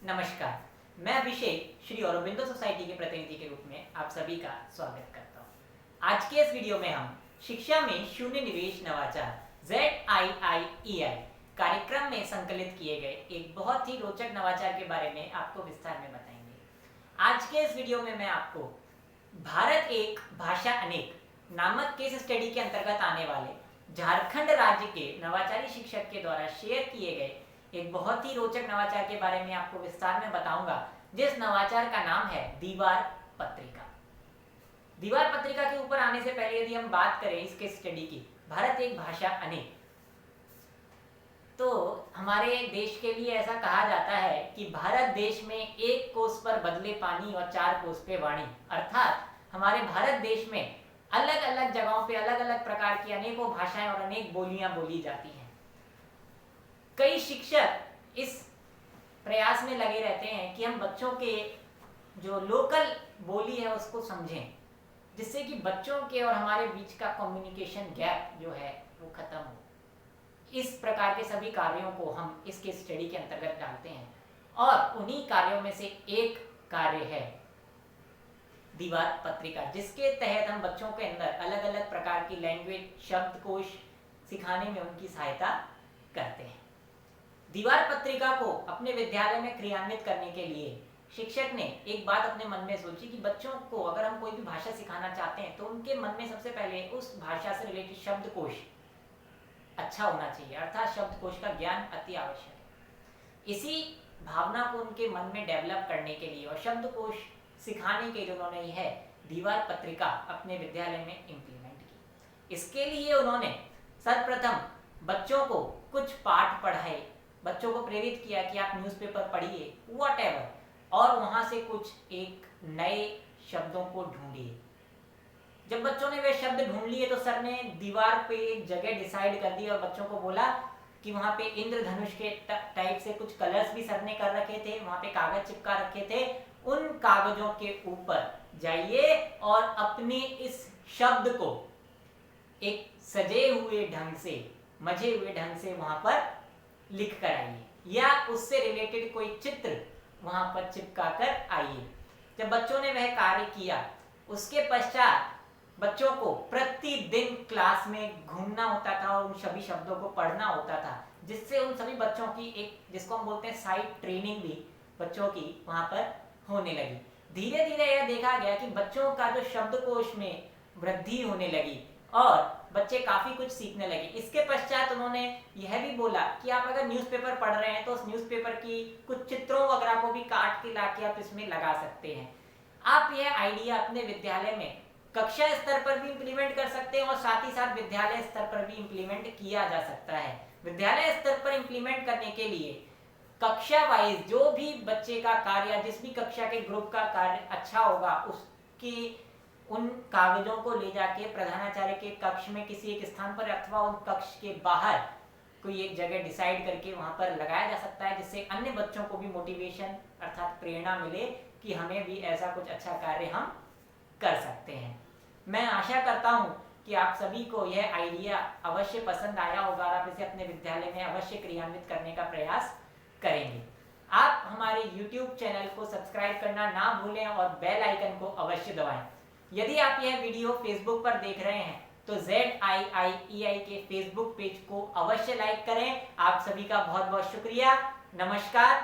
नमस्कार, मैं अभिषेक श्री अरबिंदो सोसाइटी के प्रतिनिधि के रूप में आप सभी का स्वागत करता हूँ। आज के इस वीडियो में हम शिक्षा में शून्य निवेश नवाचार ZIIEI कार्यक्रम में संकलित किए गए एक बहुत ही रोचक नवाचार के बारे में आपको विस्तार में बताएंगे। आज के इस वीडियो में मैं आपको भारत एक भाषा अनेक नामक केस स्टडी के अंतर्गत आने वाले झारखंड राज्य के नवाचारी शिक्षक के द्वारा शेयर किए गए एक बहुत ही रोचक नवाचार के बारे में आपको विस्तार में बताऊंगा, जिस नवाचार का नाम है दीवार पत्रिका। दीवार पत्रिका के ऊपर आने से पहले यदि हम बात करें इसके स्टडी की, भारत एक भाषा अनेक, तो हमारे देश के लिए ऐसा कहा जाता है कि भारत देश में एक कोस पर बदले पानी और चार कोस पे वाणी, अर्थात हमारे भारत देश में अलग अलग जगहों पे अलग अलग प्रकार की अनेकों भाषाएं और अनेक बोलियां बोली जाती हैं। कई शिक्षक इस प्रयास में लगे रहते हैं कि हम बच्चों के जो लोकल बोली है उसको समझें, जिससे कि बच्चों के और हमारे बीच का कम्युनिकेशन गैप जो है वो खत्म हो। इस प्रकार के सभी कार्यों को हम इसके स्टडी के अंतर्गत डालते हैं और उन्हीं कार्यों में से एक कार्य है दीवार पत्रिका, जिसके तहत हम बच्चों के अंदर अलग अलग प्रकार की लैंग्वेज शब्दकोश सिखाने में उनकी सहायता करते हैं। दीवार पत्रिका को अपने विद्यालय में क्रियान्वित करने के लिए शिक्षक ने एक बात अपने मन में सोची कि बच्चों को अगर हम कोई भी भाषा सिखाना चाहते हैं तो उनके मन में सबसे पहले उस भाषा से रिलेटेड शब्दकोश अच्छा होना चाहिए, अर्थात शब्दकोश का ज्ञान अति आवश्यक है। इसी भावना को उनके मन में डेवलप करने के लिए और शब्दकोश सिखाने के लिए उन्होंने यह दीवार पत्रिका अपने विद्यालय में इम्प्लीमेंट की। इसके लिए उन्होंने सर्वप्रथम बच्चों को कुछ पाठ पढ़ाए, बच्चों को प्रेरित किया कि आप न्यूज़पेपर पढ़िए व्हाटएवर, और वहां से कुछ एक नए शब्दों को ढूंढिए। जब बच्चों ने वे शब्द ढूंढ लिए तो सर ने दीवार पे एक जगह डिसाइड कर दी और बच्चों को बोला कि वहां पे इंद्रधनुष के टाइप से कुछ कलर्स भी सर ने कर रखे थे, वहां पे कागज चिपका रखे थे। उन कागजों के ऊपर जाइए और अपने इस शब्द को एक सजे हुए ढंग से, मजे हुए ढंग से वहां पर लिख कर आइए या उससे रिलेटेड कोई चित्र वहां पर चिपका कर आइए। जब बच्चों ने वह कार्य किया उसके पश्चात बच्चों को प्रतिदिन क्लास में घूमना होता था और उन सभी शब्दों को पढ़ना होता था, जिससे उन सभी बच्चों की एक, जिसको हम बोलते हैं साइड ट्रेनिंग, भी बच्चों की वहां पर होने लगी। धीरे धीरे यह देखा गया कि बच्चों का जो शब्दकोश में वृद्धि होने लगी और बच्चे काफी कुछ सीखने लगे। इसके पश्चात उन्होंने यह भी बोला कि आप अगर न्यूज़पेपर पढ़ रहे हैं तो उस न्यूज़पेपर की कुछ चित्रों वगैरह को भी काट के लाके आप इसमें लगा सकते हैं। आप यह आइडिया अपने विद्यालय में कक्षा स्तर पर भी इम्प्लीमेंट कर सकते हैं और साथ ही साथ विद्यालय स्तर पर भी इम्प्लीमेंट किया जा सकता है। विद्यालय स्तर पर इम्प्लीमेंट करने के लिए कक्षा वाइज जो भी बच्चे का कार्य, जिस भी कक्षा के ग्रुप का कार्य अच्छा होगा उसकी उन कागजों को ले जाके प्रधानाचार्य के कक्ष में किसी एक स्थान पर अथवा उन कक्ष के बाहर कोई एक जगह डिसाइड करके वहां पर लगाया जा सकता है, जिससे अन्य बच्चों को भी मोटिवेशन अर्थात प्रेरणा मिले कि हमें भी ऐसा कुछ अच्छा कार्य हम कर सकते हैं। मैं आशा करता हूं कि आप सभी को यह आइडिया अवश्य पसंद आया होगा और आप इसे अपने विद्यालय में अवश्य क्रियान्वित करने का प्रयास करेंगे। आप हमारे YouTube चैनल को सब्सक्राइब करना ना भूलें और बेल आइकन को अवश्य दबाएं। यदि आप यह वीडियो फेसबुक पर देख रहे हैं तो ZIIEI के फेसबुक पेज को अवश्य लाइक करें। आप सभी का बहुत बहुत शुक्रिया। नमस्कार।